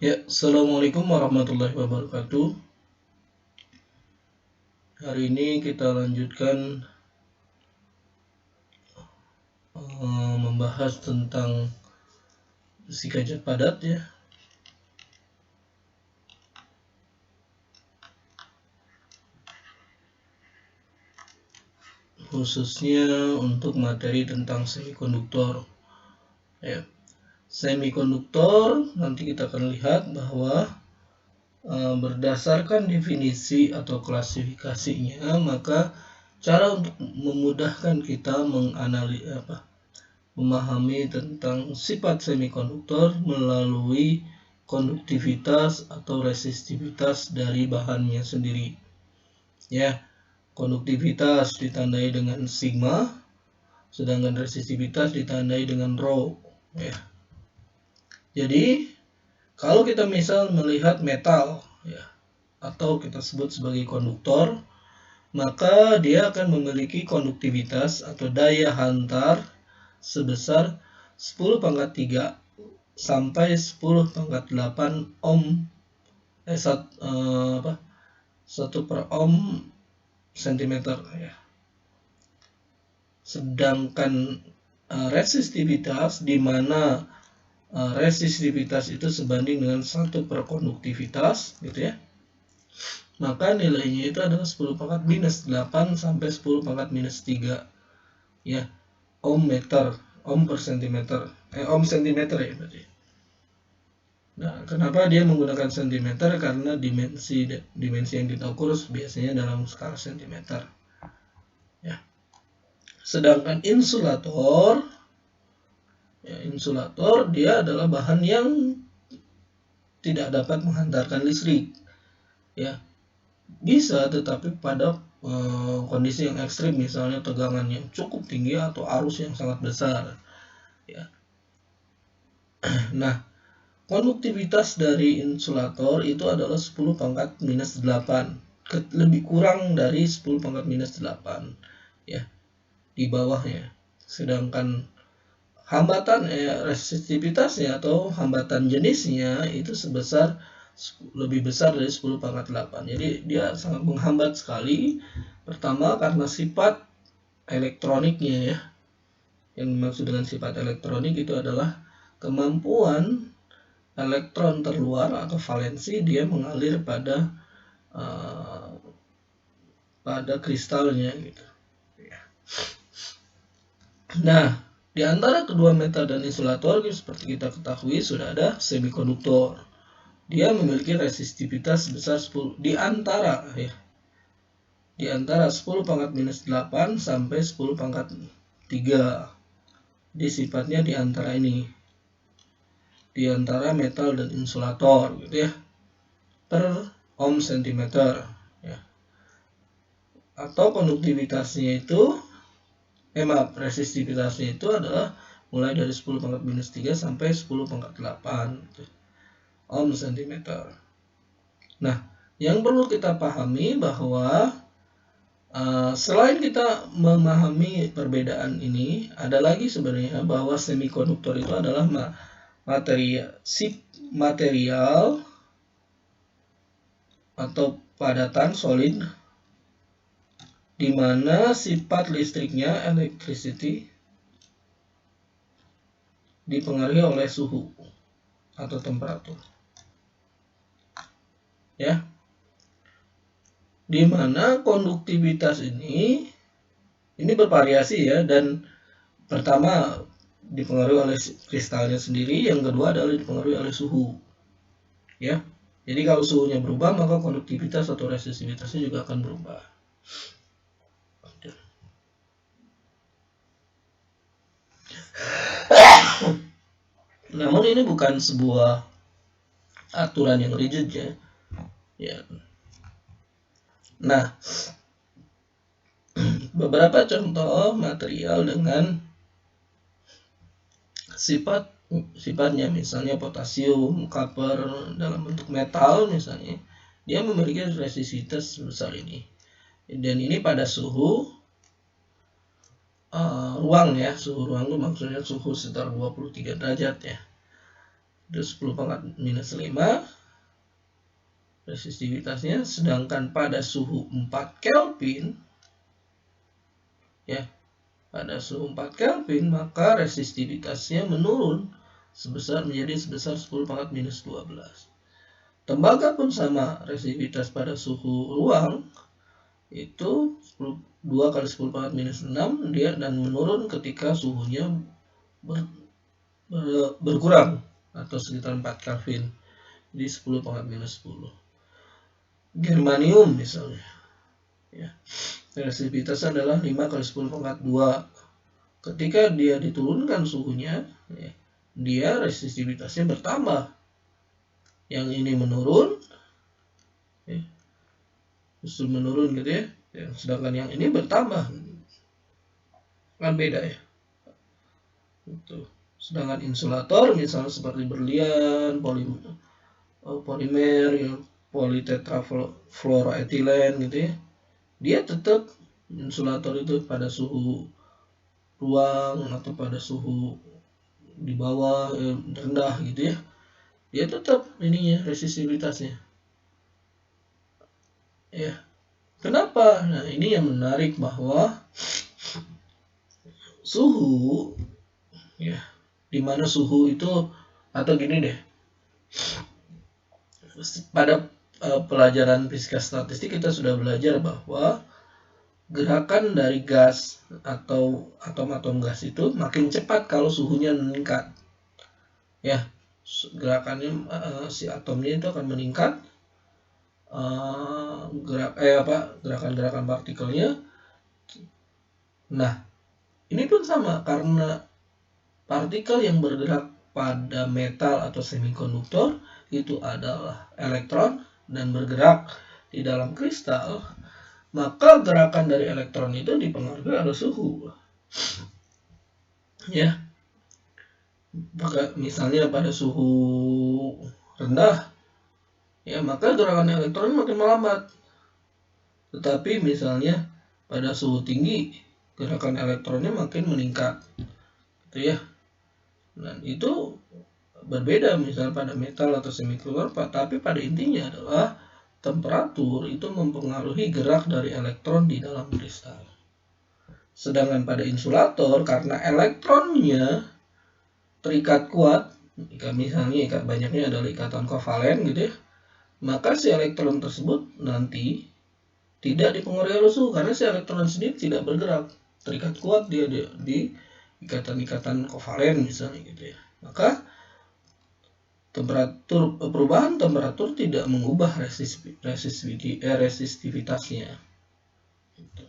Ya, Assalamualaikum warahmatullahi wabarakatuh. Hari ini kita lanjutkan membahas tentang besi kacat padat ya. Khususnya untuk materi tentang semikonduktor. Ya. Semikonduktor nanti kita akan lihat bahwa berdasarkan definisi atau klasifikasinya, maka cara untuk memudahkan kita memahami tentang sifat semikonduktor melalui konduktivitas atau resistivitas dari bahannya sendiri. Ya, konduktivitas ditandai dengan sigma, sedangkan resistivitas ditandai dengan rho. Ya. Jadi, kalau kita misal melihat metal, ya, atau kita sebut sebagai konduktor, maka dia akan memiliki konduktivitas atau daya hantar sebesar 10⁻³ sampai 10⁻8 ohm 1 per ohm sentimeter ya. Sedangkan resistivitas di mana resistivitas itu sebanding dengan 1 per konduktivitas gitu ya. Maka nilainya itu adalah 10⁻⁻8 sampai 10⁻⁻³ ya, ohm per sentimeter. Ohm sentimeter ya berarti. Nah, kenapa dia menggunakan sentimeter? Karena dimensi yang kita ukur biasanya dalam skala sentimeter. Ya. Sedangkan insulator, dia adalah bahan yang tidak dapat menghantarkan listrik. Ya, bisa, tetapi pada kondisi yang ekstrim, misalnya tegangan yang cukup tinggi atau arus yang sangat besar. Ya. Nah, konduktivitas dari insulator itu adalah 10⁻⁻8, lebih kurang dari 10⁻⁻8 ya, di bawahnya. Sedangkan hambatan resistivitasnya atau hambatan jenisnya itu lebih besar dari 10⁻8. Jadi dia sangat menghambat sekali. Pertama karena sifat elektroniknya ya. Yang dimaksud dengan sifat elektronik itu adalah kemampuan elektron terluar atau valensi dia mengalir pada kristalnya gitu. Nah, di antara kedua metal dan insulator seperti kita ketahui sudah ada semikonduktor. Dia memiliki resistivitas sebesar 10 di antara 10⁻⁻8 sampai 10⁻⁻3. Di sifatnya di antara ini. Di antara metal dan insulator gitu ya. Per ohm sentimeter ya. Atau konduktivitasnya itu resistivitasnya itu adalah mulai dari 10⁻⁻3 sampai 10⁻⁸ gitu. Ohm sentimeter. Nah, yang perlu kita pahami bahwa selain kita memahami perbedaan ini, ada lagi sebenarnya bahwa semikonduktor itu adalah material atau padatan solid di mana sifat listriknya electricity dipengaruhi oleh suhu atau temperatur. Ya. Di mana konduktivitas ini bervariasi ya, dan pertama dipengaruhi oleh kristalnya sendiri, yang kedua adalah dipengaruhi oleh suhu. Ya. Jadi kalau suhunya berubah, maka konduktivitas atau resistivitasnya juga akan berubah. Namun ini bukan sebuah aturan yang rigid ya. Nah, beberapa contoh material dengan sifatnya misalnya potasium, copper dalam bentuk metal misalnya, dia memiliki resistivitas sebesar ini. Dan ini pada suhu ruang ya. Suhu ruang itu maksudnya suhu sekitar 23 derajat ya. itu 10 pangkat minus 5 resistivitasnya, sedangkan pada suhu 4 Kelvin ya, pada suhu 4 Kelvin maka resistivitasnya menurun menjadi sebesar 10 pangkat minus 12. Tembaga pun sama, resistivitas pada suhu ruang itu 2 kali 10 pangkat minus 6 dia, dan menurun ketika suhunya berkurang atau sekitar 4 Kelvin, di 10 pangkat minus 10. Germanium misalnya ya, resistivitasnya adalah 5 kali 10 pangkat 2. Ketika dia diturunkan suhunya ya, dia resistivitasnya bertambah, yang ini menurun ya, justru menurun gitu ya, sedangkan yang ini bertambah, kan beda ya itu. Sedangkan insulator misalnya seperti berlian, polimer ya, politetrafluoroetilen gitu ya, dia tetap insulator itu pada suhu ruang atau pada suhu di bawah rendah gitu ya, dia tetap ininya resistivitasnya ya. Kenapa? Nah, ini yang menarik, bahwa suhu ya, dimana suhu itu, atau gini deh, pada pelajaran fisika statistik kita sudah belajar bahwa gerakan dari gas atau atom-atom gas itu makin cepat kalau suhunya meningkat ya, gerakannya si atomnya itu akan meningkat, gerakan-gerakan partikelnya. Nah, ini pun sama, karena partikel yang bergerak pada metal atau semikonduktor itu adalah elektron dan bergerak di dalam kristal, maka gerakan dari elektron itu dipengaruhi oleh suhu ya. Maka misalnya pada suhu rendah ya, maka gerakan elektron makin melambat. Tetapi misalnya pada suhu tinggi gerakan elektronnya makin meningkat gitu ya. Dan itu berbeda misalnya pada metal atau semikonduktor, tapi pada intinya adalah temperatur itu mempengaruhi gerak dari elektron di dalam kristal. Sedangkan pada insulator, karena elektronnya terikat kuat, misalnya banyaknya adalah ikatan kovalen gitu ya, maka si elektron tersebut nanti tidak dipengaruhi oleh suhu, karena si elektron sendiri tidak bergerak, terikat kuat dia di ikatan-ikatan kovalen misalnya gitu ya. Maka perubahan temperatur tidak mengubah resistivitasnya gitu.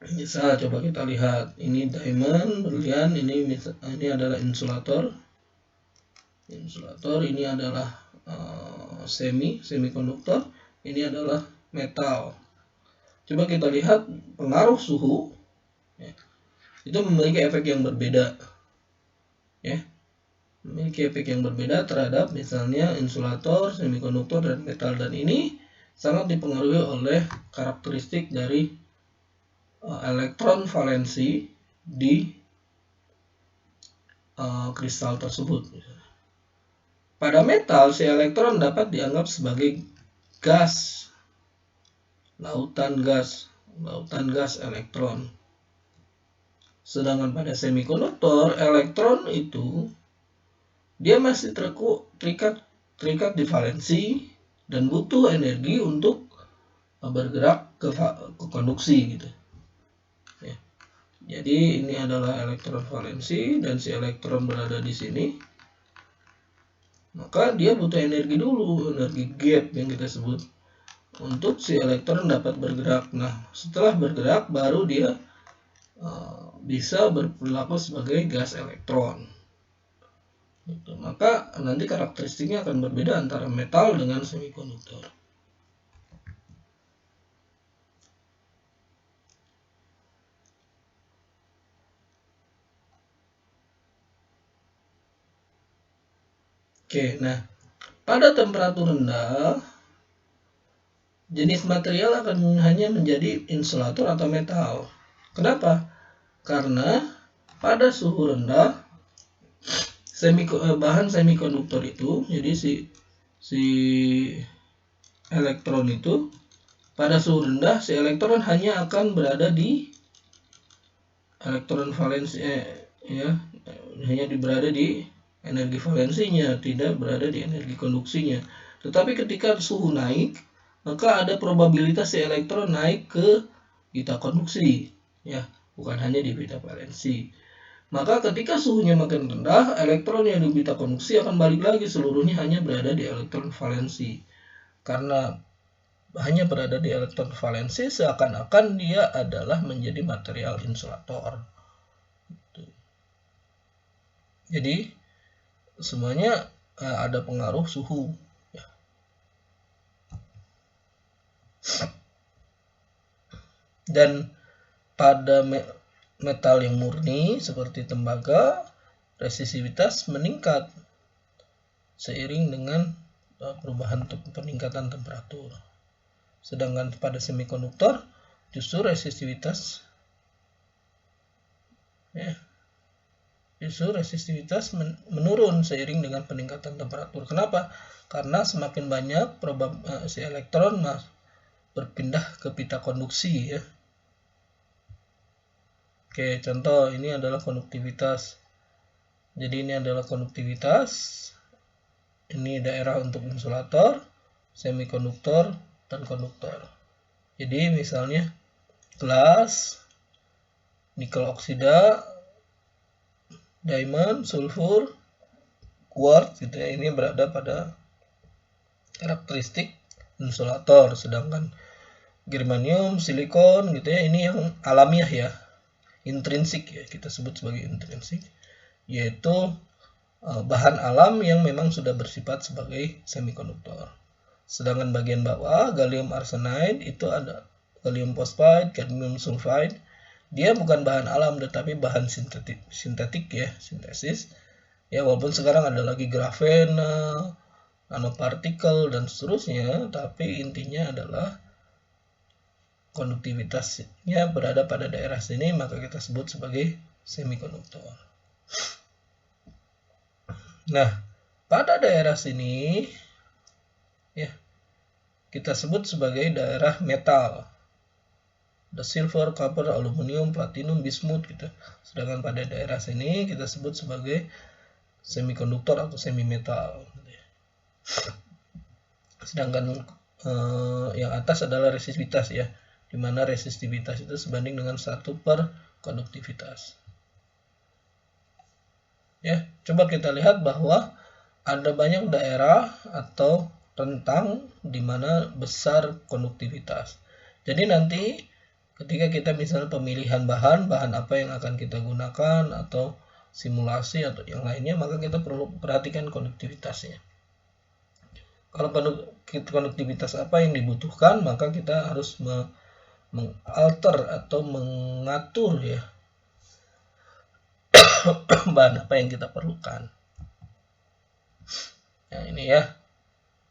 Misal coba kita lihat, ini diamond, berlian, ini adalah insulator, ini adalah semikonduktor, ini adalah metal. Coba kita lihat pengaruh suhu ya, itu memiliki efek yang berbeda ya, memiliki efek yang berbeda terhadap misalnya insulator, semikonduktor, dan metal, dan ini sangat dipengaruhi oleh karakteristik dari elektron valensi di kristal tersebut. Pada metal, si elektron dapat dianggap sebagai gas, lautan gas elektron. Sedangkan pada semikonduktor, elektron itu dia masih terikat di valensi dan butuh energi untuk bergerak ke konduksi gitu. Ya. Jadi ini adalah elektron valensi dan si elektron berada di sini. Maka dia butuh energi dulu, energi gap yang kita sebut, untuk si elektron dapat bergerak. Nah, setelah bergerak baru dia bisa berperilaku sebagai gas elektron. Gitu. Maka nanti karakteristiknya akan berbeda antara metal dengan semikonduktor. Oke, nah pada temperatur rendah jenis material akan hanya menjadi insulator atau metal. Kenapa? Karena pada suhu rendah bahan semikonduktor itu, jadi si elektron itu pada suhu rendah, si elektron hanya akan berada di elektron valensi, hanya berada di energi valensinya, tidak berada di energi konduksinya. Tetapi ketika suhu naik, maka ada probabilitas si elektron naik ke beta konduksi, ya, bukan hanya di beta valensi. Maka ketika suhunya makin rendah, elektron yang di beta konduksi akan balik lagi, seluruhnya hanya berada di elektron valensi. Karena hanya berada di elektron valensi, seakan-akan dia adalah menjadi material insulator. Jadi semuanya ada pengaruh suhu. Dan pada metal yang murni seperti tembaga, resistivitas meningkat seiring dengan peningkatan temperatur. Sedangkan pada semikonduktor justru resistivitas menurun seiring dengan peningkatan temperatur. Kenapa? Karena semakin banyak si elektron berpindah ke pita konduksi, ya. Oke, contoh ini adalah konduktivitas. Jadi ini adalah konduktivitas. Ini daerah untuk insulator, semikonduktor, dan konduktor. Jadi misalnya gelas, nikel oksida, diamond, sulfur, quartz gitu ya, ini berada pada karakteristik insulator. Sedangkan germanium, silikon gitu ya, ini yang alamiah ya, intrinsik ya, kita sebut sebagai intrinsik, yaitu bahan alam yang memang sudah bersifat sebagai semikonduktor. Sedangkan bagian bawah, gallium arsenide, itu ada gallium phosphide, cadmium sulfide. Dia bukan bahan alam tetapi bahan sintetik ya, sintesis. Ya, walaupun sekarang ada lagi grafena, nanopartikel dan seterusnya, tapi intinya adalah konduktivitasnya berada pada daerah sini, maka kita sebut sebagai semikonduktor. Nah, pada daerah sini ya, kita sebut sebagai daerah metal. Ada silver, copper, aluminium, platinum, bismut gitu. Sedangkan pada daerah sini kita sebut sebagai semikonduktor atau semi-metal. Sedangkan yang atas adalah resistivitas ya, di mana resistivitas itu sebanding dengan 1 per konduktivitas. Ya, coba kita lihat bahwa ada banyak daerah atau rentang di mana besar konduktivitas. Jadi nanti ketika kita misalnya pemilihan bahan apa yang akan kita gunakan atau simulasi atau yang lainnya, maka kita perlu perhatikan konduktivitasnya. Kalau konduktivitas apa yang dibutuhkan, maka kita harus mengalter atau mengatur ya bahan apa yang kita perlukan. Nah, ini ya,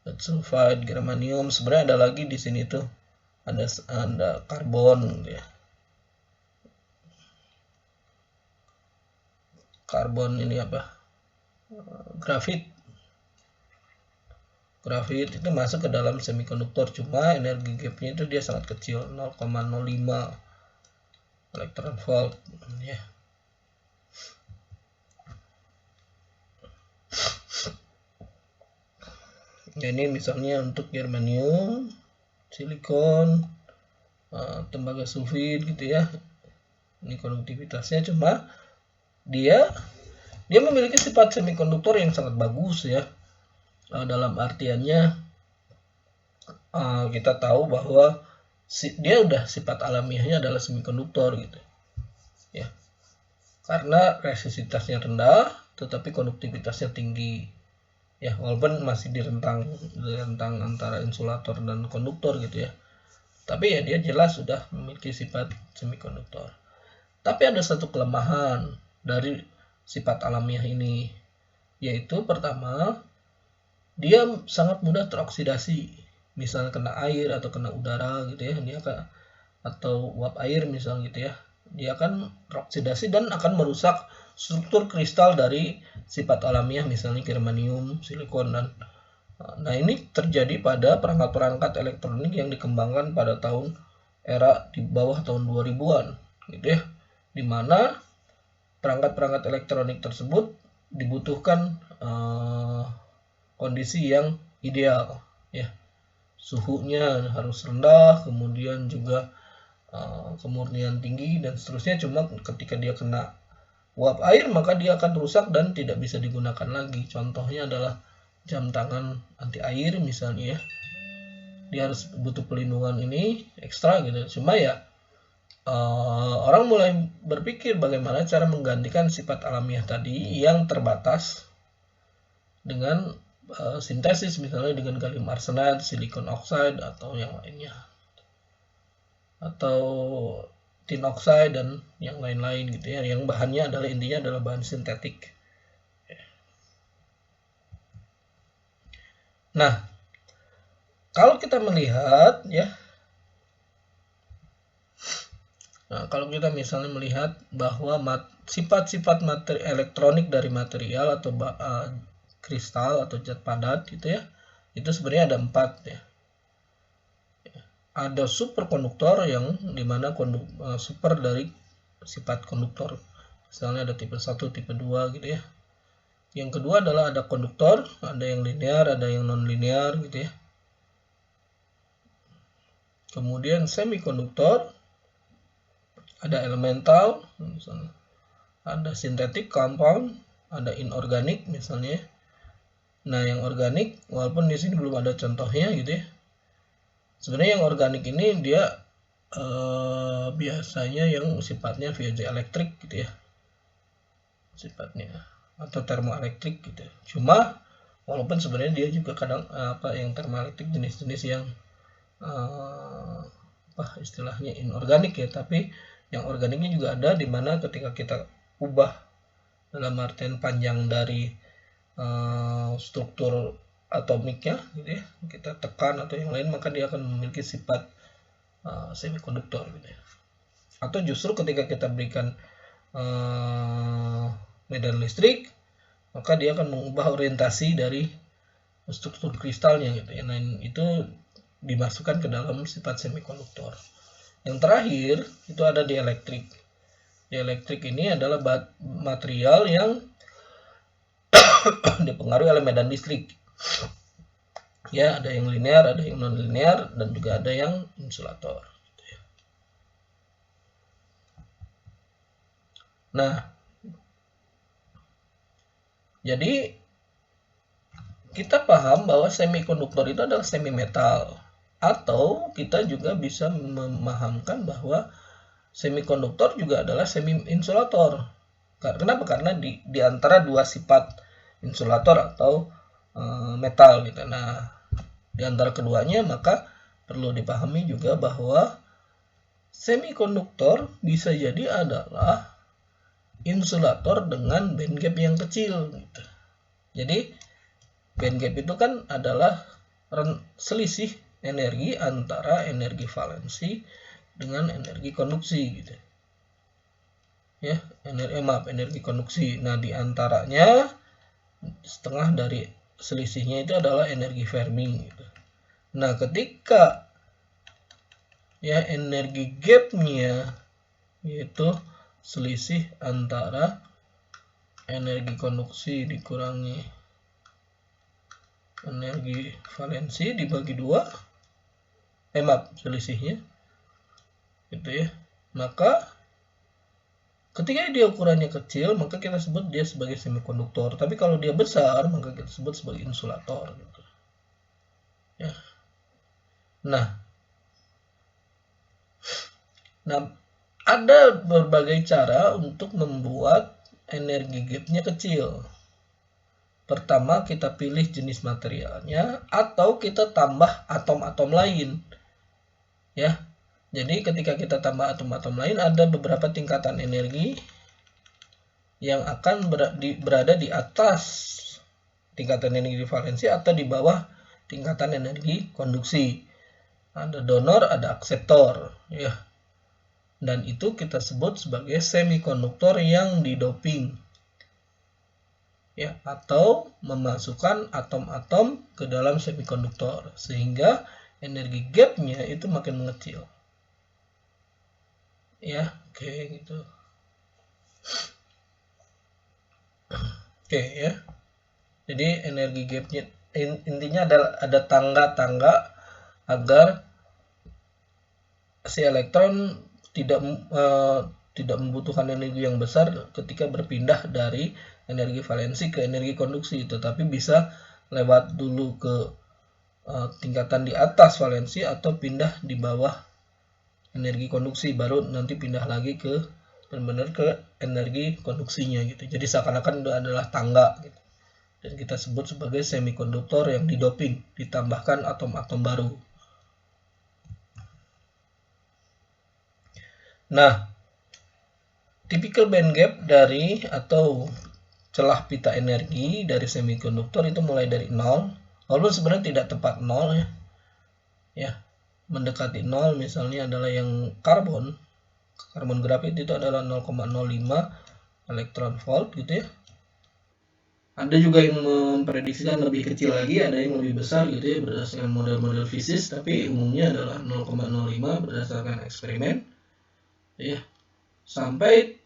lead sulfide, germanium. Sebenarnya ada lagi di sini tuh, ada karbon ya. Karbon ini apa? Grafit. Grafit itu masuk ke dalam semikonduktor, cuma energi gapnya itu dia sangat kecil, 0,05 elektron volt ya. Ya, ini misalnya untuk germanium, silikon, tembaga sulfid gitu ya. Ini konduktivitasnya, cuma dia memiliki sifat semikonduktor yang sangat bagus ya. Dalam artiannya kita tahu bahwa dia udah sifat alamiahnya adalah semikonduktor gitu ya, karena resistivitasnya rendah tetapi konduktivitasnya tinggi ya, walaupun masih di rentang antara insulator dan konduktor gitu ya, tapi ya dia jelas sudah memiliki sifat semikonduktor. Tapi ada satu kelemahan dari sifat alamiah ini, yaitu pertama, dia sangat mudah teroksidasi. Misalnya kena air atau kena udara gitu ya, dia atau uap air misal gitu ya, dia akan teroksidasi dan akan merusak struktur kristal dari sifat alamiah, misalnya germanium, silikon, dan nah ini terjadi pada perangkat-perangkat elektronik yang dikembangkan pada tahun era di bawah tahun 2000-an gitu ya, dimana perangkat-perangkat elektronik tersebut dibutuhkan kondisi yang ideal ya, suhunya harus rendah, kemudian juga kemurnian tinggi dan seterusnya. Cuma ketika dia kena uap air maka dia akan rusak dan tidak bisa digunakan lagi. Contohnya adalah jam tangan anti air misalnya ya, dia harus butuh pelindungan ini ekstra gitu. Cuma ya orang mulai berpikir bagaimana cara menggantikan sifat alamiah tadi yang terbatas dengan sintesis, misalnya dengan gallium arsenide, silicon oxide atau yang lainnya, atau tin oxide dan yang lain-lain gitu ya, yang bahannya adalah intinya adalah bahan sintetik. Nah, kalau kita melihat ya, kalau kita misalnya melihat bahwa sifat-sifat materi elektronik dari material atau kristal atau zat padat gitu ya, itu sebenarnya ada 4 ya. Ada superkonduktor yang dimana super dari sifat konduktor, misalnya ada tipe 1, tipe 2 gitu ya. Yang kedua adalah ada konduktor, ada yang linear, ada yang non linear gitu ya. Kemudian semikonduktor, ada elemental, misalnya ada synthetic compound, ada inorganik misalnya. Nah, yang organik walaupun di sini belum ada contohnya gitu ya. Sebenarnya yang organik ini dia biasanya yang sifatnya piezoelektrik gitu ya, sifatnya, atau termoelektrik gitu. Cuma walaupun sebenarnya dia juga kadang yang termoelektrik jenis-jenis yang istilahnya inorganik ya, tapi yang organiknya juga ada, dimana ketika kita ubah dalam artian panjang dari struktur atomiknya gitu ya, kita tekan atau yang lain, maka dia akan memiliki sifat semikonduktor gitu ya. Atau justru ketika kita berikan medan listrik, maka dia akan mengubah orientasi dari struktur kristalnya gitu ya. Nah, itu dimasukkan ke dalam sifat semikonduktor. Yang terakhir itu ada dielektrik. Dielektrik ini adalah material yang dipengaruhi oleh medan listrik. Ya, ada yang linear, ada yang non linear, dan juga ada yang insulator. Nah, jadi kita paham bahwa semikonduktor itu adalah semi metal, atau kita juga bisa memahamkan bahwa semikonduktor juga adalah semi insulator. Kenapa? Karena di antara dua sifat insulator atau metal gitu. Nah, di antara keduanya maka perlu dipahami juga bahwa semikonduktor bisa jadi adalah insulator dengan band gap yang kecil gitu. Jadi band gap itu kan adalah selisih energi antara energi valensi dengan energi konduksi gitu. Ya, energi konduksi. Nah, di antaranya setengah dari selisihnya itu adalah energi Fermi gitu. Nah, ketika ya energi gapnya yaitu selisih antara energi konduksi dikurangi energi valensi dibagi 2, selisihnya gitu ya, maka ketika dia ukurannya kecil maka kita sebut dia sebagai semikonduktor, tapi kalau dia besar maka kita sebut sebagai insulator gitu ya. Nah, ada berbagai cara untuk membuat energi gapnya kecil. Pertama, kita pilih jenis materialnya atau kita tambah atom-atom lain. Ya. Jadi ketika kita tambah atom-atom lain, ada beberapa tingkatan energi yang akan berada di atas tingkatan energi valensi atau di bawah tingkatan energi konduksi. Ada donor, ada akseptor, ya. Dan itu kita sebut sebagai semikonduktor yang didoping. ya, atau memasukkan atom-atom ke dalam semikonduktor sehingga energi gapnya itu makin mengecil. Ya, oke gitu. Oke ya. Jadi energi gapnya intinya adalah ada tangga-tangga agar si elektron tidak membutuhkan energi yang besar ketika berpindah dari energi valensi ke energi konduksi, tetapi bisa lewat dulu ke tingkatan di atas valensi atau pindah di bawah energi konduksi, baru nanti pindah lagi ke benar-benar ke energi konduksinya gitu. Jadi seakan-akan itu adalah tangga gitu. Dan kita sebut sebagai semikonduktor yang didoping, ditambahkan atom-atom baru. Nah, typical band gap dari atau celah pita energi dari semikonduktor itu mulai dari 0, walaupun sebenarnya tidak tepat 0 ya. Ya, mendekati 0 misalnya adalah yang karbon grafit itu adalah 0,05 elektron volt gitu ya. Ada juga yang memprediksikan lebih kecil lagi, ada yang lebih besar gitu ya berdasarkan model-model fisik, tapi umumnya adalah 0,05 berdasarkan eksperimen. Ya. Sampai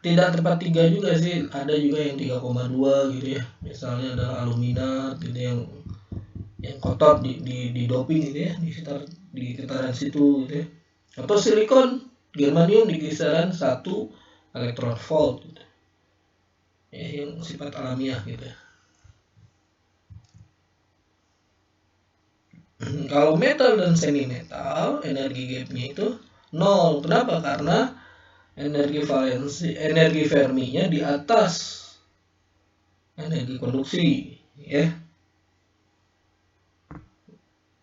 tidak tepat 3 juga sih, ada juga yang 3,2 gitu ya. Misalnya ada alumina gitu yang kotor di doping gitu ya, di sekitaran situ gitu ya. Atau silikon, germanium di kisaran 1 elektron volt gitu. Ya, yang sifat alamiah gitu ya. Kalau metal dan semi metal energi gapnya itu 0. Kenapa? Karena energi Fermi-nya di atas energi konduksi ya,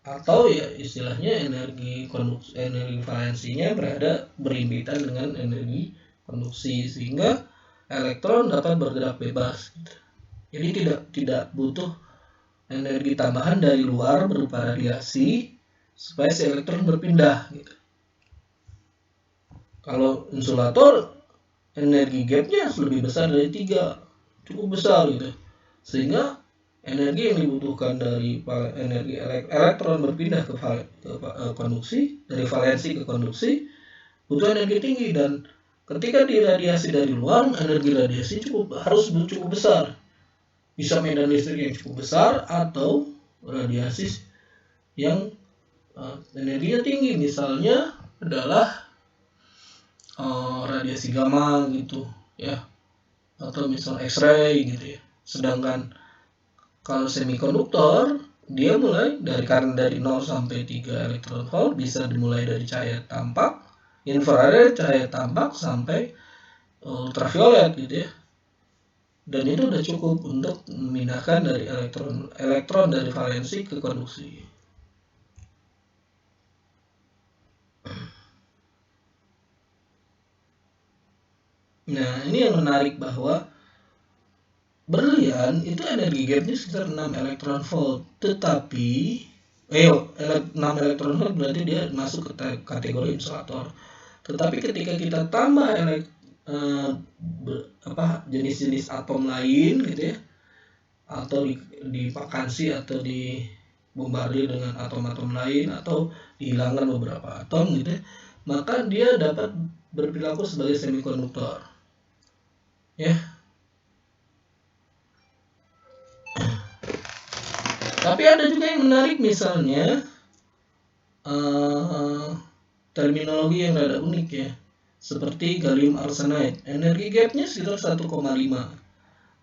atau ya istilahnya energi valensinya berimpitan dengan energi konduksi sehingga elektron dapat bergerak bebas gitu. Jadi tidak butuh energi tambahan dari luar berupa radiasi supaya si elektron berpindah gitu. Kalau insulator energi gapnya lebih besar dari 3, cukup besar gitu, sehingga energi yang dibutuhkan dari energi elektron berpindah ke konduksi, dari valensi ke konduksi, butuh energi tinggi. Dan ketika diradiasi dari luar, energi radiasi harus cukup besar, bisa medan listrik yang cukup besar atau radiasi yang energinya tinggi, misalnya adalah radiasi gamma gitu ya, atau misal X-ray gitu ya. Sedangkan kalau semikonduktor dia mulai dari 0 sampai 3 elektron volt, bisa dimulai dari cahaya tampak, infrared, cahaya tampak sampai ultraviolet gitu ya. Dan itu udah cukup untuk memindahkan dari elektron dari valensi ke konduksi. Nah, ini yang menarik bahwa berlian itu energi gapnya sekitar 6 elektron volt, tetapi 6 elektron volt berarti dia masuk ke kategori insulator. Tetapi ketika kita tambah jenis-jenis atom lain gitu ya, atau di vakansi atau dibombardir dengan atom-atom lain atau dihilangkan beberapa atom gitu ya, maka dia dapat berperilaku sebagai semikonduktor. Ya. Tapi ada juga yang menarik, misalnya terminologi yang rada unik ya, seperti gallium arsenide, energi gapnya sekitar 1,5,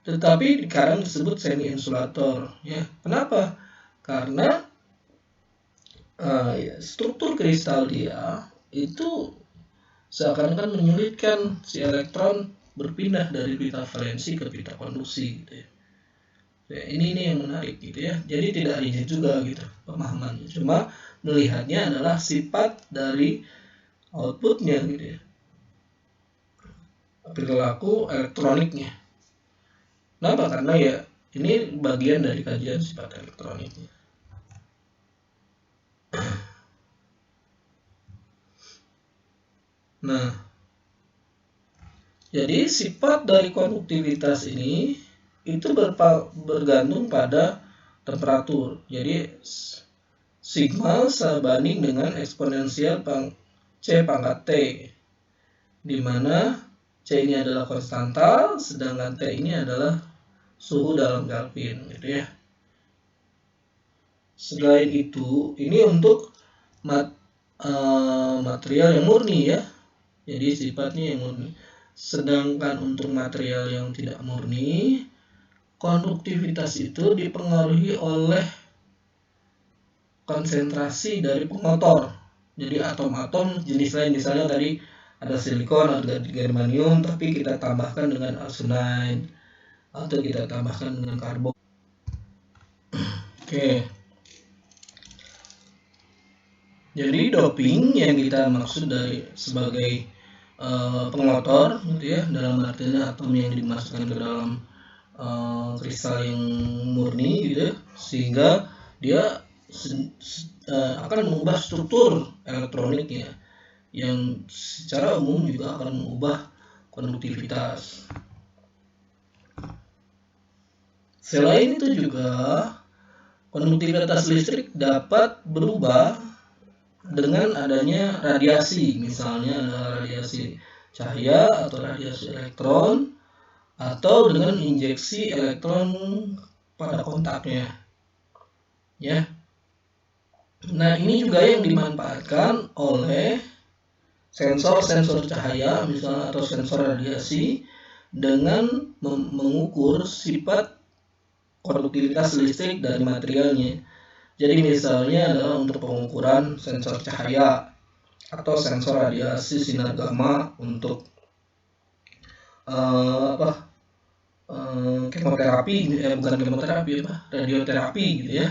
tetapi sekarang disebut semi insulator ya. Kenapa? Karena struktur kristal dia itu seakan-akan menyulitkan si elektron berpindah dari pita valensi ke pita konduksi gitu ya. Ini yang menarik gitu ya. Jadi tidak rigid juga gitu pemahamannya. Cuma melihatnya adalah sifat dari outputnya gitu ya, perilaku elektroniknya. Kenapa? Karena ya ini bagian dari kajian sifat elektroniknya. Nah, jadi sifat dari konduktivitas ini itu bergantung pada temperatur. Jadi sigma sebanding dengan eksponensial C pangkat T, di mana C ini adalah konstanta, sedangkan T ini adalah suhu dalam Kelvin, gitu ya. Selain itu, ini untuk material yang murni ya, jadi sifatnya yang murni. Sedangkan untuk material yang tidak murni, konduktivitas itu dipengaruhi oleh konsentrasi dari pengotor. Jadi atom-atom jenis lain, misalnya tadi ada silikon, ada germanium, tapi kita tambahkan dengan arsenide atau kita tambahkan dengan karbon. Oke. Jadi doping yang kita maksud dari sebagai pengotor, gitu ya, dalam artinya atom yang dimasukkan ke dalam kristal yang murni, gitu, sehingga dia akan mengubah struktur elektroniknya, yang secara umum juga akan mengubah konduktivitas. Selain itu juga konduktivitas listrik dapat berubah dengan adanya radiasi, misalnya radiasi cahaya atau radiasi elektron, atau dengan injeksi elektron pada kontaknya, ya. Nah, ini juga yang dimanfaatkan oleh sensor-sensor cahaya misalnya atau sensor radiasi dengan mengukur sifat konduktivitas listrik dari materialnya. Jadi misalnya adalah untuk pengukuran sensor cahaya atau sensor radiasi sinar gamma untuk kemoterapi, bukan kemoterapi, radioterapi, gitu ya.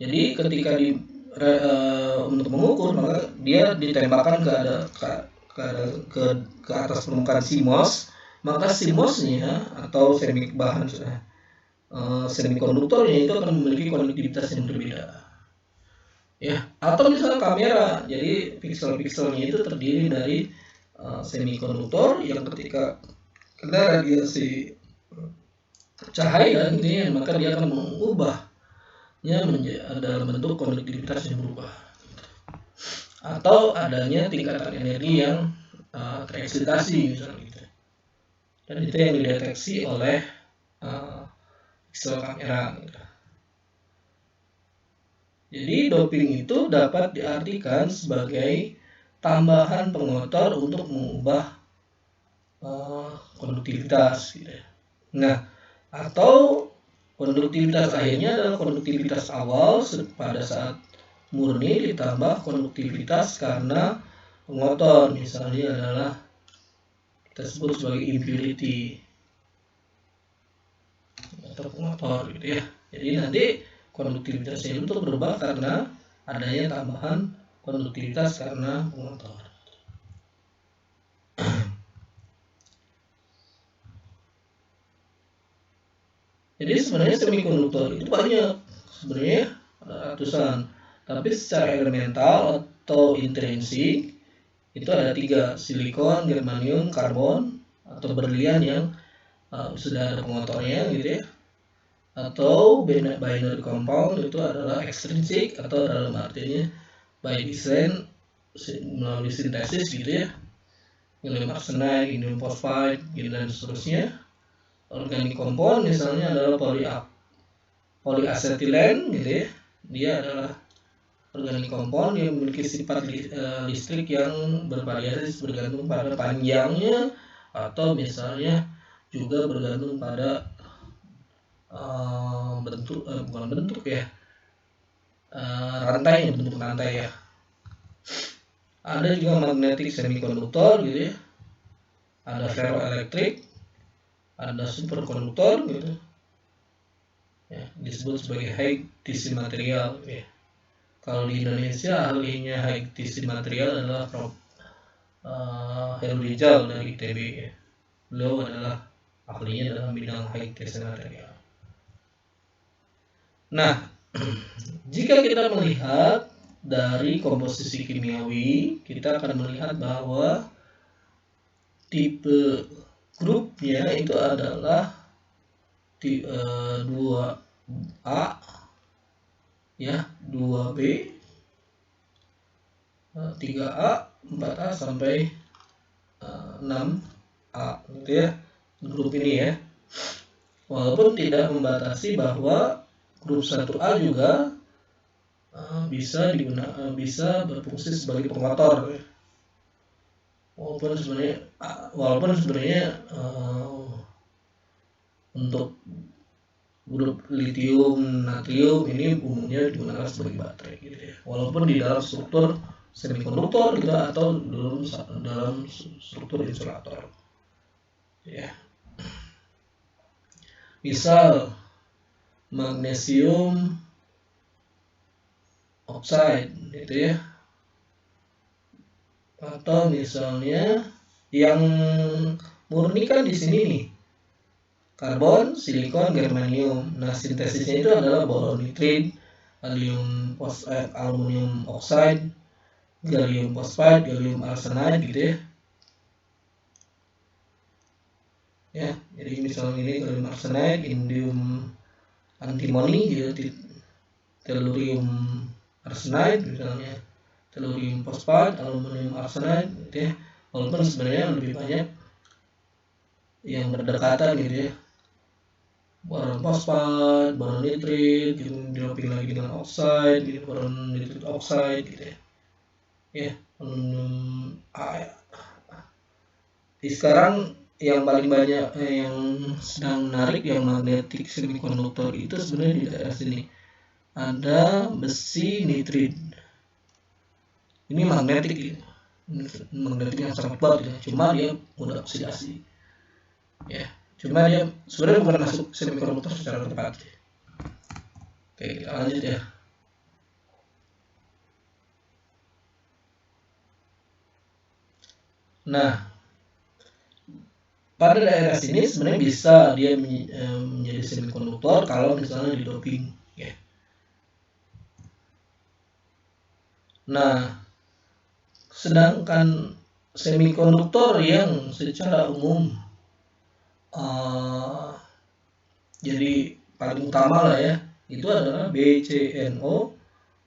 Jadi ketika untuk mengukur, maka dia ditembakkan ke atas permukaan CMOS, maka CMOS-nya atau semikonduktornya itu akan memiliki konduktivitas yang berbeda. Ya, atau misalnya kamera, jadi piksel-pikselnya itu terdiri dari semikonduktor yang ketika kena radiasi cahaya, gitu ya, maka dia akan mengubahnya dalam bentuk konduktivitas yang berubah, atau adanya tingkatan energi yang tereksitasi misalnya, gitu. Dan itu yang dideteksi oleh piksel kamera, gitu. Jadi doping itu dapat diartikan sebagai tambahan pengotor untuk mengubah konduktivitas, gitu. Nah, atau konduktivitas akhirnya adalah konduktivitas awal pada saat murni ditambah konduktivitas karena pengotor, misalnya adalah kita sebut sebagai impurity atau pengotor, gitu ya. Jadi nanti konduktivitasnya itu berubah karena adanya tambahan konduktivitas karena pengotor. Jadi sebenarnya semikonduktor itu banyak, sebenarnya ratusan, tapi secara elemental atau intrinsik itu ada 3, silikon, germanium, karbon, atau berlian yang sudah ada pengotornya, gitu ya. Atau binary compound itu adalah ekstrinsik atau dalam artinya by design melalui sintesis, gitu ya. Gallium arsenide, indium phosphide, dan seterusnya. Organik compound misalnya adalah polyacetylene, gitu ya. Dia adalah organik compound yang memiliki sifat listrik yang bervariasi bergantung pada panjangnya, atau misalnya juga bergantung pada rantainya, bentuk rantai ya. Ada juga magnetic semikonduktor, gitu ya. Ada ferroelektrik, ada superkonduktor, gitu ya, disebut sebagai high tissue material, gitu ya. Kalau di Indonesia ahlinya high tissue material adalah Prof. Heru Rijal dari ITB, ya. Beliau adalah ahlinya dalam bidang high tissue material. Nah, jika kita melihat dari komposisi kimiawi, kita akan melihat bahwa tipe grupnya itu adalah 2A ya, 2B, 3A, 4A sampai 6A gitu ya, grup ini ya. Walaupun tidak membatasi bahwa grup 1A juga bisa berfungsi sebagai pengotor. Walaupun sebenarnya untuk grup litium natrium ini umumnya digunakan sebagai baterai gitu ya. Walaupun di dalam struktur semikonduktor gitu atau dalam struktur insulator. Ya. Misal magnesium oxide gitu ya. Atau misalnya yang murni kan di sini nih. Karbon, silikon, germanium. Nah, sintesisnya itu adalah boron nitrit, aluminium oxide, gallium phosphide, gallium arsenide gitu ya. Ya, jadi misalnya ini gallium arsenide, indium antimony gitu, tellurium arsenide misalnya, tellurium phosphide, aluminium arsenide gitu ya. Walaupun sebenarnya lebih banyak yang berdekatan gitu ya. Boron fosfat, boron nitrit, gitu, didoping lagi dengan oxide, gitu, boron nitrit oxide, gitu ya. Ya, sekarang yang paling banyak yang sedang menarik yang magnetik semikonduktor itu sebenarnya di daerah sini ada besi nitrit. Ini magnetik, ya. Magnetiknya sangat kuat, ya. Cuma dia mudah oksidasi. Ya. Cuma dia sebenarnya bukan masuk semikonduktor secara tepat. Oke, kita lanjut ya. Nah, pada daerah sini sebenarnya bisa dia menjadi semikonduktor kalau misalnya didoping. Ya. Nah, sedangkan semikonduktor yang secara umum jadi paling utama lah ya, itu adalah BCNO,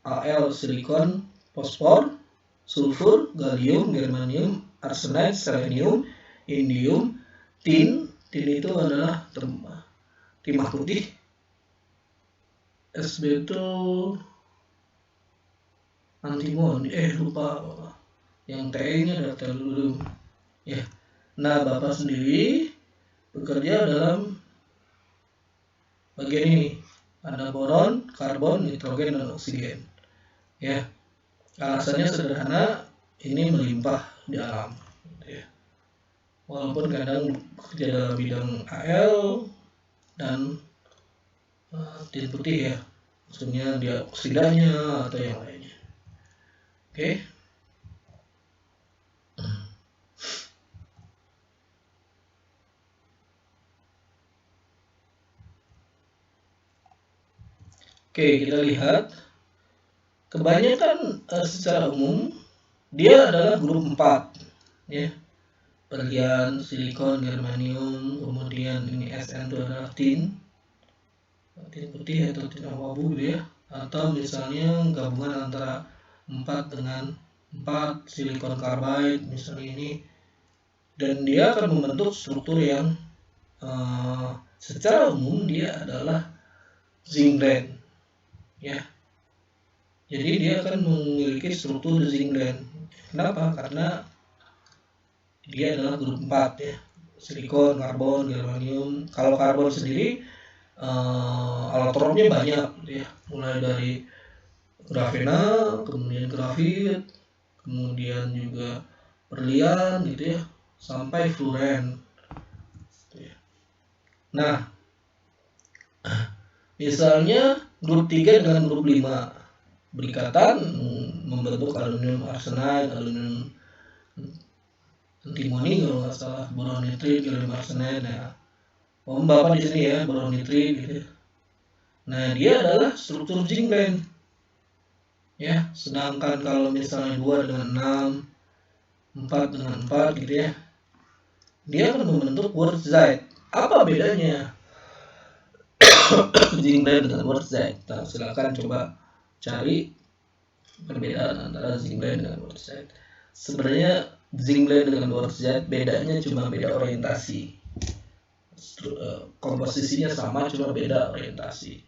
Al, silikon, fosfor, sulfur, gallium, germanium, arsenide, selenium, indium, tin itu adalah timah putih, Sb itu antimoni, lupa yang T-nya ada tellurium ya. Nah, Bapak sendiri bekerja dalam bagian ini, ada boron, karbon, nitrogen, dan oksigen ya. Alasannya sederhana, ini melimpah di alam ya. Walaupun kadang bekerja dalam bidang Al dan tin putih ya, maksudnya dia oksidanya atau yang lainnya. Oke. Oke, kita lihat kebanyakan secara umum dia adalah grup 4 ya. Bagian silikon, germanium, kemudian ini Sn itu adalah tin putih atau tin abu-abu gitu ya. Atau misalnya gabungan antara 4 dengan 4 silikon karbide misalnya ini, dan dia akan membentuk struktur yang secara umum dia adalah zinc blende ya. Jadi dia akan memiliki struktur zinc blende. Kenapa? Karena dia adalah grup 4 ya. Silikon, karbon, germanium. Kalau karbon sendiri allotropnya banyak ya. Mulai dari grafena, kemudian grafit, kemudian juga berlian gitu ya, sampai fluoren. Nah, misalnya grup 3 dengan grup 5 berikatan membentuk aluminium arsenide, aluminium antimoni kalau nggak salah, boron nitrit, gallium arsenide. Nah, Bapak di sini ya, boron nitrit gitu. Nah, dia adalah struktur zinc blende. Ya, sedangkan kalau misalnya 2 dengan 6, 4 dengan 4 gitu ya, dia akan membentuk quartzite. Apa bedanya? zinc blende dengan wurtzite. Nah, silakan coba cari perbedaan antara zinc blende dengan wurtzite. Sebenarnya zinc blende dengan wurtzite bedanya cuma beda orientasi. Komposisinya sama, cuma beda orientasi.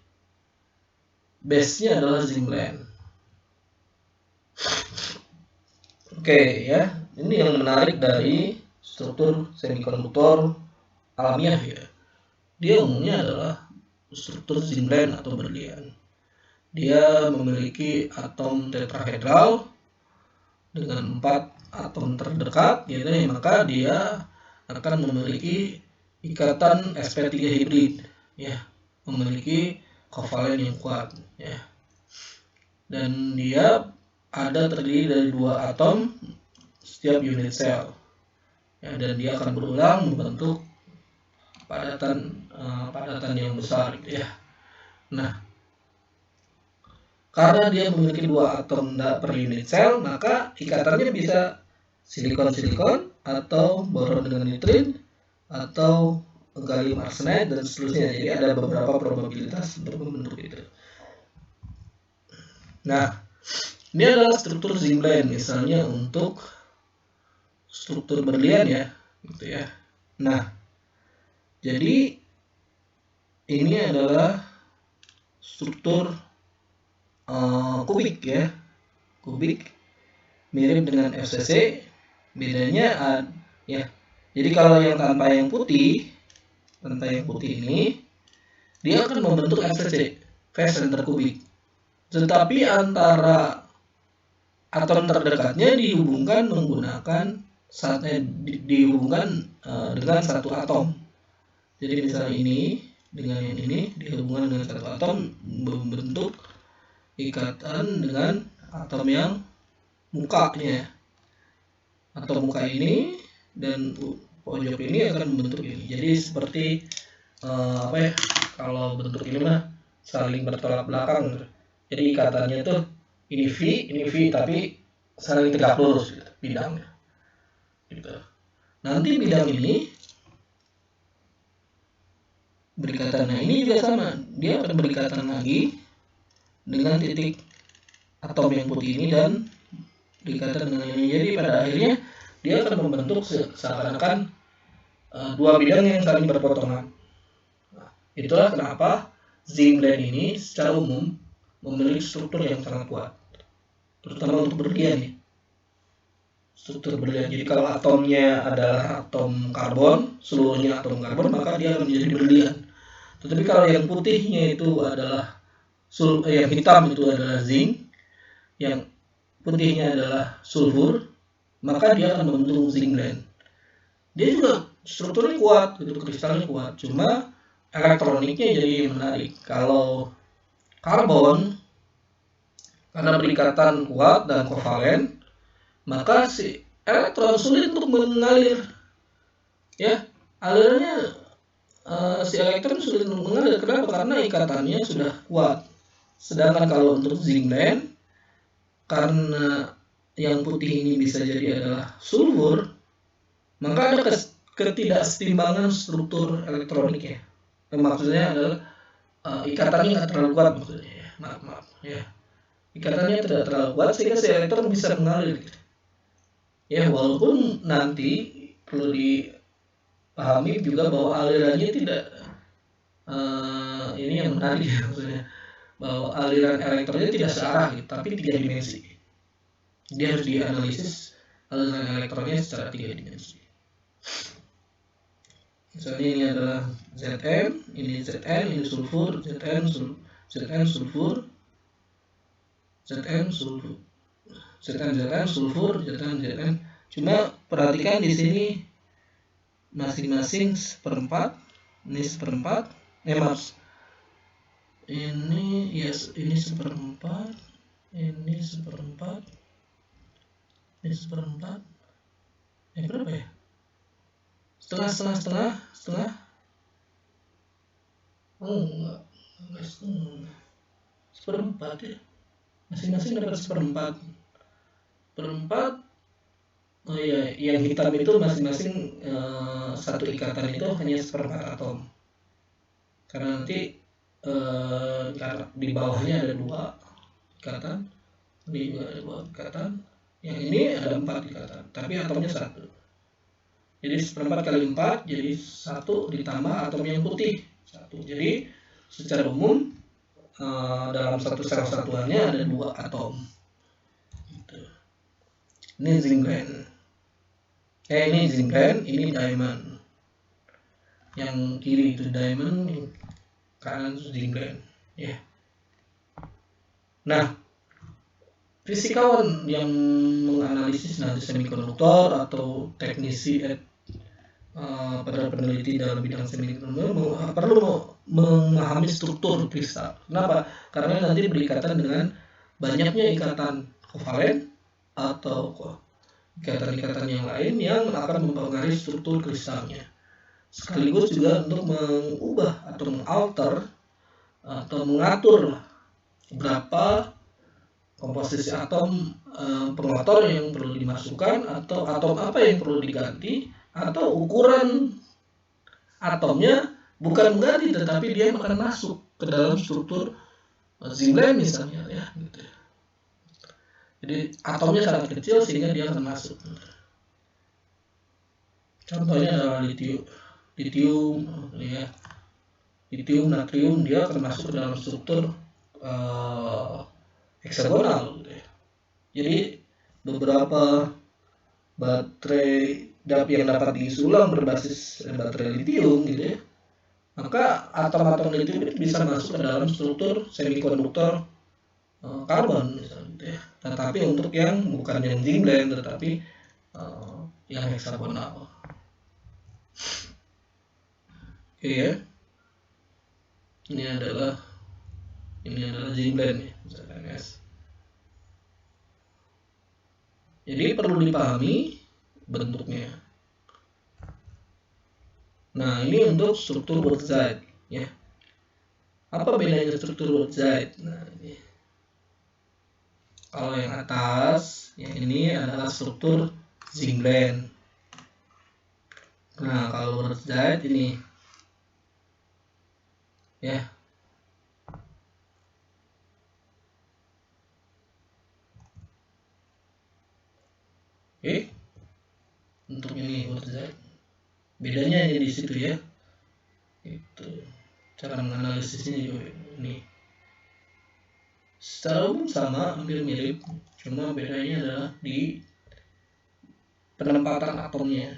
Base-nya adalah zinc blende. Oke, ya, ini yang menarik dari struktur semikonduktor alamiah ya. Dia umumnya adalah struktur zinc blende atau berlian. Dia memiliki atom tetrahedral dengan 4 atom terdekat, gitu, maka dia akan memiliki ikatan sp3 hibrid, ya, memiliki kovalen yang kuat, ya. Dan dia ada terdiri dari 2 atom setiap unit sel, ya, dan dia akan berulang membentuk padatan yang besar, gitu, ya. Nah, karena dia memiliki 2 atom per unit sel, maka ikatannya bisa silikon-silikon atau boron dengan nitrin atau gallium arsenide dan seterusnya. Jadi ada beberapa probabilitas untuk membentuk itu. Nah, ini adalah struktur zinc blende, misalnya untuk struktur berlian, ya, gitu ya. Nah, jadi ini adalah struktur kubik, ya, kubik mirip dengan FCC. Bedanya ya. Jadi kalau yang tanpa yang putih ini dia akan membentuk FCC, phase center kubik. Tetapi antara atom terdekatnya dihubungkan menggunakan dengan satu atom. Jadi misalnya ini dengan yang ini dihubungkan dengan satu atom membentuk ikatan dengan atom yang mukanya. Atom muka ini dan pojok ini akan membentuk ini. Jadi seperti kalau bentuk ini mah saling bertolak belakang. Jadi ikatannya itu ini V, tapi saling tegak lurus, gitu, bidangnya. Gitu. Nanti bidang ini berikatan, nah ini juga sama, dia akan berikatan lagi dengan titik atom yang putih ini dan berikatan dengan ini. Jadi pada akhirnya dia akan membentuk seakan-akan 2 bidang yang saling berpotongan. Nah, itulah kenapa zinc blende ini secara umum memiliki struktur yang sangat kuat, terutama untuk berlian, ya. Struktur berlian. Jadi kalau atomnya adalah atom karbon, seluruhnya atom karbon, maka dia akan menjadi berlian. Tetapi kalau yang putihnya itu adalah yang hitam itu adalah zinc, yang putihnya adalah sulfur, maka dia akan membentuk zinc blende. Dia juga strukturnya kuat, gitu, kristalnya kuat, cuma elektroniknya jadi menarik. Kalau karbon karena berikatan kuat dan kovalen, maka si elektron sulit untuk mengalir, ya, alirannya si elektron sulit untuk mengalir. Kenapa? Karena ikatannya sudah kuat. Sedangkan kalau untuk zinc blende, karena yang putih ini bisa jadi adalah sulfur, maka ada ketidakseimbangan struktur elektroniknya. Maksudnya adalah ikatannya nggak terlalu kuat, maksudnya, ya. Maaf, ya. Ikatannya tidak terlalu kuat sehingga si elektron bisa mengalir, gitu. Ya, walaupun nanti perlu dipahami juga bahwa alirannya tidak ini yang menarik, maksudnya bahwa aliran elektronnya tidak searah, gitu, tapi 3 dimensi. Dia harus dianalisis aliran elektronnya secara 3 dimensi. Misalnya ini adalah Zn, ini Zn, ini sulfur, Zn sulfur, Zn sulfur, Zn. Cuma perhatikan di sini masing-masing seperempat. Ini seperempat. Ini seperempat. Ini seperempat. Ini seperempat. Berapa ya? Setengah. Oh, enggak setengah. Seperempat, ya. Masing-masing dapat seperempat. Oh iya, yang hitam itu masing-masing satu ikatan itu hanya seperempat atom. Karena nanti di bawahnya ada 2 ikatan, ini juga ada 2 ikatan, yang ini ada 4 ikatan, tapi atomnya 1. Jadi 1/4 kali 4 jadi 1 ditambah atom yang putih 1. Jadi secara umum dalam satu sel satuannya ada 2 atom. Gitu. Ini zinc-brand. Ini zinc-brand, ini diamond. Yang kiri itu diamond, yang kanan itu zinc-brand. Ya. Nah, fisikawan yang menganalisis nanti semikonduktor atau teknisi pada peneliti dalam bidang semikonduktor perlu memahami struktur kristal. Kenapa? Karena nanti berikatan dengan banyaknya ikatan kovalen atau ikatan-ikatan yang lain yang akan mempengaruhi struktur kristalnya. Sekaligus juga untuk mengubah atau mengalter atau mengatur berapa komposisi atom pengotor yang perlu dimasukkan atau atom apa yang perlu diganti, atau ukuran atomnya bukan mengganti tetapi dia akan masuk ke dalam struktur zinc-brand misalnya ya gitu. Jadi atomnya sangat kecil sehingga dia akan masuk. Contohnya adalah litium ya. Litium, natrium dia akan masuk ke dalam struktur heksagonal gitu ya. Jadi beberapa baterai yang dapat diisi ulang berbasis baterai litium gitu ya, maka atom-atom litium itu bisa masuk ke dalam struktur semikonduktor karbon misalnya gitu ya. Tetapi untuk yang bukan yang zinc-brand tetapi yang heksagonal. Oke ya. Ini adalah zinc-brand ya, misalkan ya. Jadi perlu dipahami bentuknya. Nah, ini untuk struktur Wurtzite ya. Apa bedanya struktur Wurtzite? Nah, ini. Kalau yang atas, yang ini adalah struktur zinc-brand. Nah, kalau Wurtzite ini ya. Oke. Untuk ini Wurtzite. Bedanya ini di situ ya. Itu cara menganalisisnya juga ini. Secara umum sama, hampir mirip, cuma bedanya adalah di penempatan atomnya.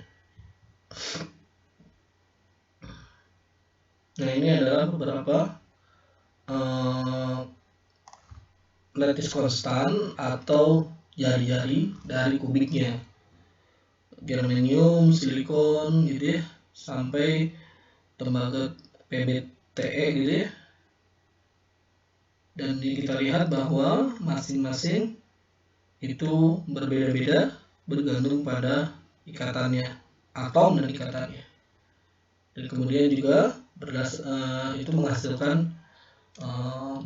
Nah, ini adalah beberapa lattice konstan atau jari-jari dari kubiknya. Germanium, silikon gitu ya, sampai tembaga PBTE gitu ya. Dan kita lihat bahwa masing-masing itu berbeda-beda bergantung pada ikatannya, atom dan ikatannya. Dan kemudian juga itu menghasilkan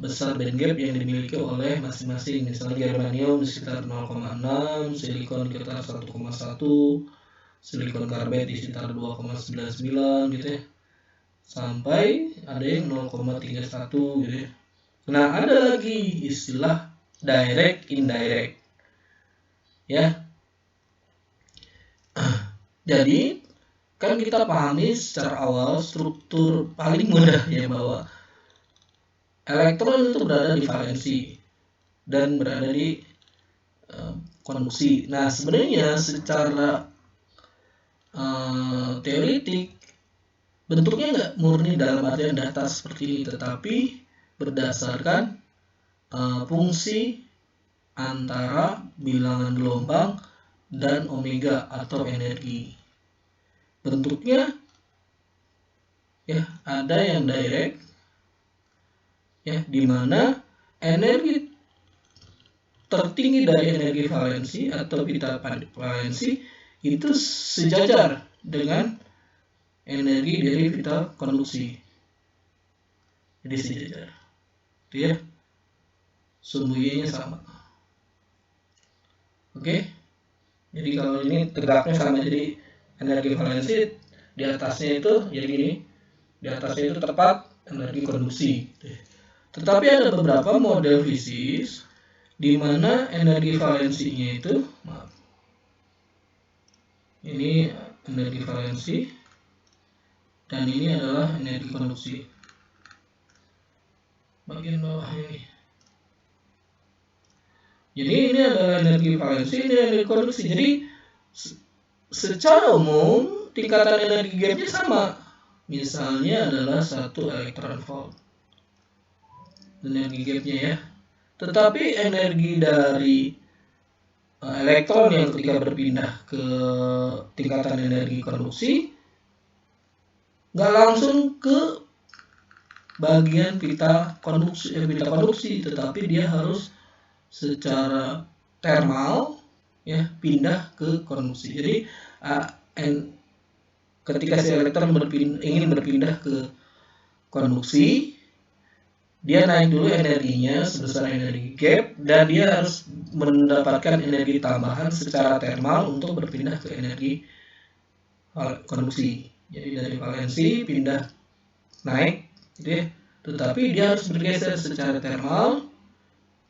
besar band gap yang dimiliki oleh masing-masing. Misalnya germanium di sekitar 0,6, silikon di sekitar 1,1, silikon karbid di sekitar 2,99 gitu ya, sampai ada yang 0,31 gitu ya. Nah, ada lagi istilah direct indirect ya. Jadi kan kita pahami secara awal struktur paling mudah ya, bahwa elektron itu berada di valensi dan berada di konduksi. Nah, sebenarnya secara teoritik bentuknya nggak murni dalam artian data seperti ini, tetapi berdasarkan fungsi antara bilangan gelombang dan omega atau energi. Bentuknya ya ada yang direct ya, di mana energi tertinggi dari energi valensi atau pita valensi itu sejajar dengan energi dari pita konduksi. Jadi sejajar. Itu ya. Sumbu Y-nya sama. Oke. Jadi kalau ini tegaknya sama, jadi energi valensi di atasnya itu jadi gini. Di atasnya itu tepat energi konduksi. Tetapi ada beberapa model fisis di mana energi valensinya itu, ini energi valensi dan ini adalah energi konduksi. Bagian bawah ini. Jadi ini adalah energi valensi, ini energi konduksi. Jadi secara umum tingkatan energi gapnya sama. Misalnya adalah 1 elektron volt. Energi gapnya ya. Tetapi energi dari elektron yang ketika berpindah ke tingkatan energi konduksi nggak langsung ke bagian pita konduksi, tetapi dia harus secara termal ya pindah ke konduksi. Jadi ketika si elektron ingin berpindah ke konduksi, dia naik dulu energinya sebesar energi gap dan dia harus mendapatkan energi tambahan secara termal untuk berpindah ke energi konduksi. Jadi dari valensi pindah naik, gitu ya. Tetapi dia harus bergeser secara termal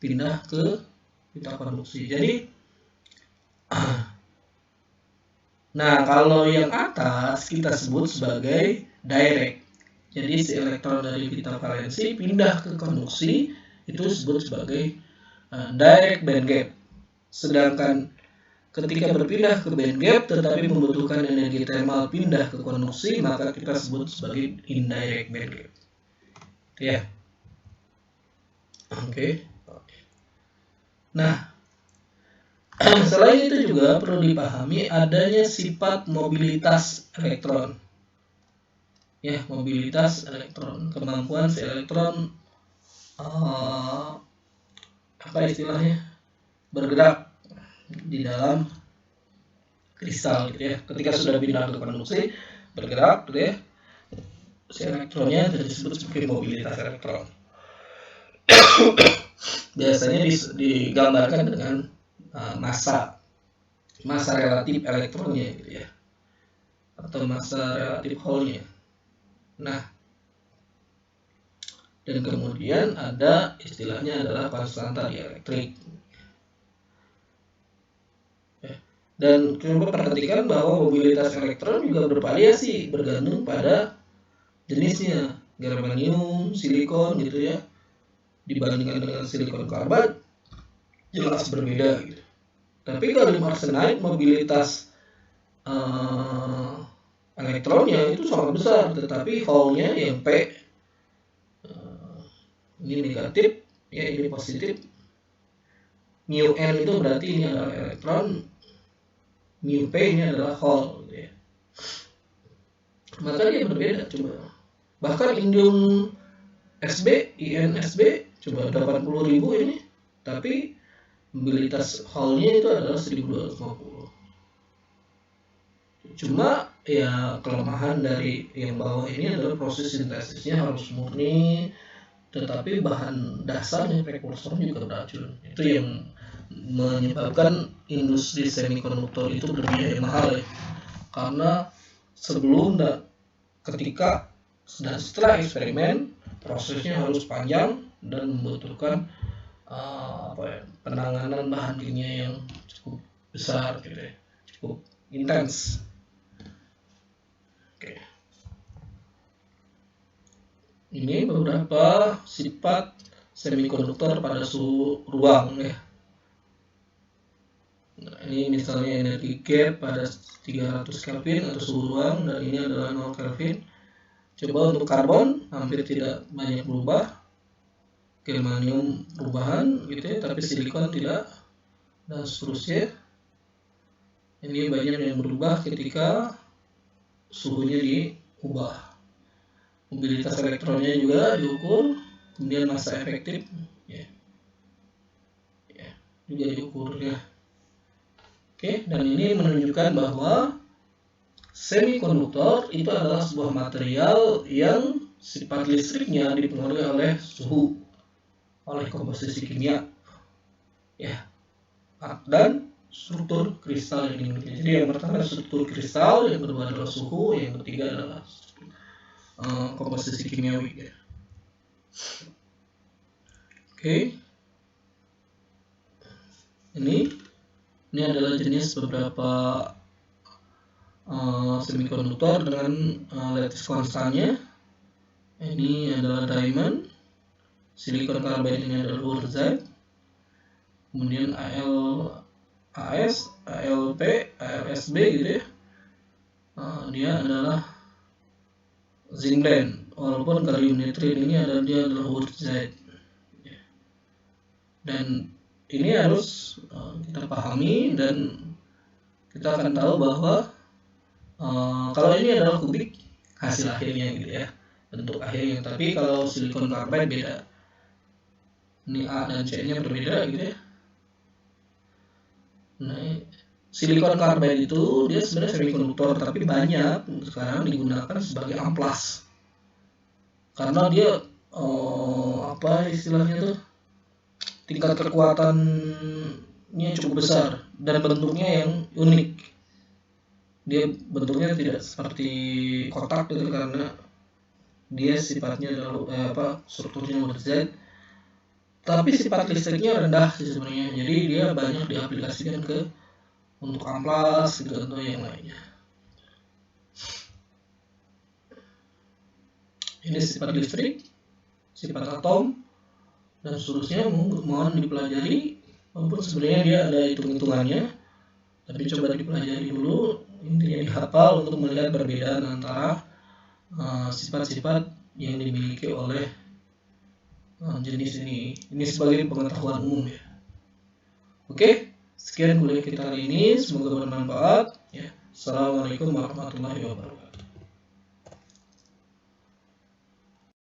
pindah ke pita konduksi. Jadi, nah kalau yang atas kita sebut sebagai direct. Jadi si elektron dari pita valensi pindah ke konduksi itu disebut sebagai direct band gap. Sedangkan ketika berpindah ke band gap tetapi membutuhkan energi termal pindah ke konduksi, maka kita sebut sebagai indirect band gap. Ya. Oke. Nah, selain itu juga perlu dipahami adanya sifat mobilitas elektron. Ya, mobilitas elektron, kemampuan si elektron apa istilahnya? Bergerak di dalam kristal gitu ya. Ketika sudah pindah ke konduksi, bergerak gitu ya. Si elektronnya disebut sebagai mobilitas elektron. Biasanya digambarkan dengan massa relatif elektronnya gitu ya. Atau massa relatif hole-nya. Nah, dan kemudian ada istilahnya adalah konstanta dielektrik. Dan coba perhatikan bahwa mobilitas elektron juga bervariasi bergantung pada jenisnya. Germanium, silikon gitu ya. Dibandingkan dengan silikon karbon jelas berbeda gitu. Tapi gallium arsenide mobilitas elektronnya itu sangat besar, tetapi hole-nya yang P ini negatif, ya ini positif. Mu N itu berarti ini adalah elektron, mu P ini adalah hole gitu ya. Maka dia berbeda coba. Bahkan indium SB, IN SB coba 80.000 ini, tapi mobilitas hole-nya itu adalah 1250. Cuma ya kelemahan dari yang bawah ini adalah proses sintesisnya harus murni, tetapi bahan dasarnya prekursornya juga beracun. Itu yang menyebabkan industri semikonduktor itu berbiaya mahal ya. Karena sebelum ketika dan setelah eksperimen prosesnya harus panjang dan membutuhkan penanganan bahan kimia yang cukup besar gitu ya, cukup intens. Oke. Ini beberapa sifat semikonduktor pada suhu ruang ya. Nah, ini misalnya energi gap pada 300 Kelvin atau suhu ruang, dan ini adalah 0 Kelvin. Coba untuk karbon hampir tidak banyak berubah, germanium perubahan gitu ya, tapi silikon tidak, dan seterusnya. Ini banyak yang berubah ketika suhunya diubah. Mobilitas elektronnya juga diukur, kemudian massa efektif ya juga diukur ya. Oke, dan ini menunjukkan bahwa semikonduktor itu adalah sebuah material yang sifat listriknya dipengaruhi oleh suhu, oleh komposisi kimia ya, dan struktur kristal yang dimiliki. Jadi yang pertama struktur kristal, yang kedua adalah suhu, yang ketiga adalah komposisi kimiawi ya. Oke. Ini adalah jenis beberapa semikonduktor dengan lattice konstannya. Ini adalah diamond, silicon carbide ini adalah wurtzite, kemudian AS, ALP, ALSB gitu ya. Dia adalah zinc blende, walaupun gallium nitride ini dia adalah wurtzite. Dan ini harus kita pahami, dan kita akan tahu bahwa kalau ini adalah kubik hasil akhirnya gitu ya, bentuk akhirnya. Tapi kalau silicon carbide beda, ini A dan C nya berbeda gitu ya. Nah, silicon carbide itu dia sebenarnya semikonduktor, tapi banyak sekarang digunakan sebagai amplas karena dia apa istilahnya tuh, tingkat kekuatannya cukup besar dan bentuknya yang unik. Dia bentuknya tidak seperti kotak gitu karena dia sifatnya adalah strukturnya wurtzite, tapi sifat listriknya rendah sih sebenarnya. Jadi dia banyak diaplikasikan untuk amplas gitu atau yang lainnya. Ini sifat listrik, sifat atom, dan seterusnya. Mohon dipelajari, walaupun sebenarnya dia ada hitung-hitungannya, tapi coba dipelajari dulu, intinya dihafal untuk melihat perbedaan antara sifat-sifat yang dimiliki oleh jenis ini. Ini sebagai pengetahuan umum ya. Oke, sekian kuliah kita hari ini, semoga bermanfaat ya. Assalamualaikum warahmatullahi wabarakatuh.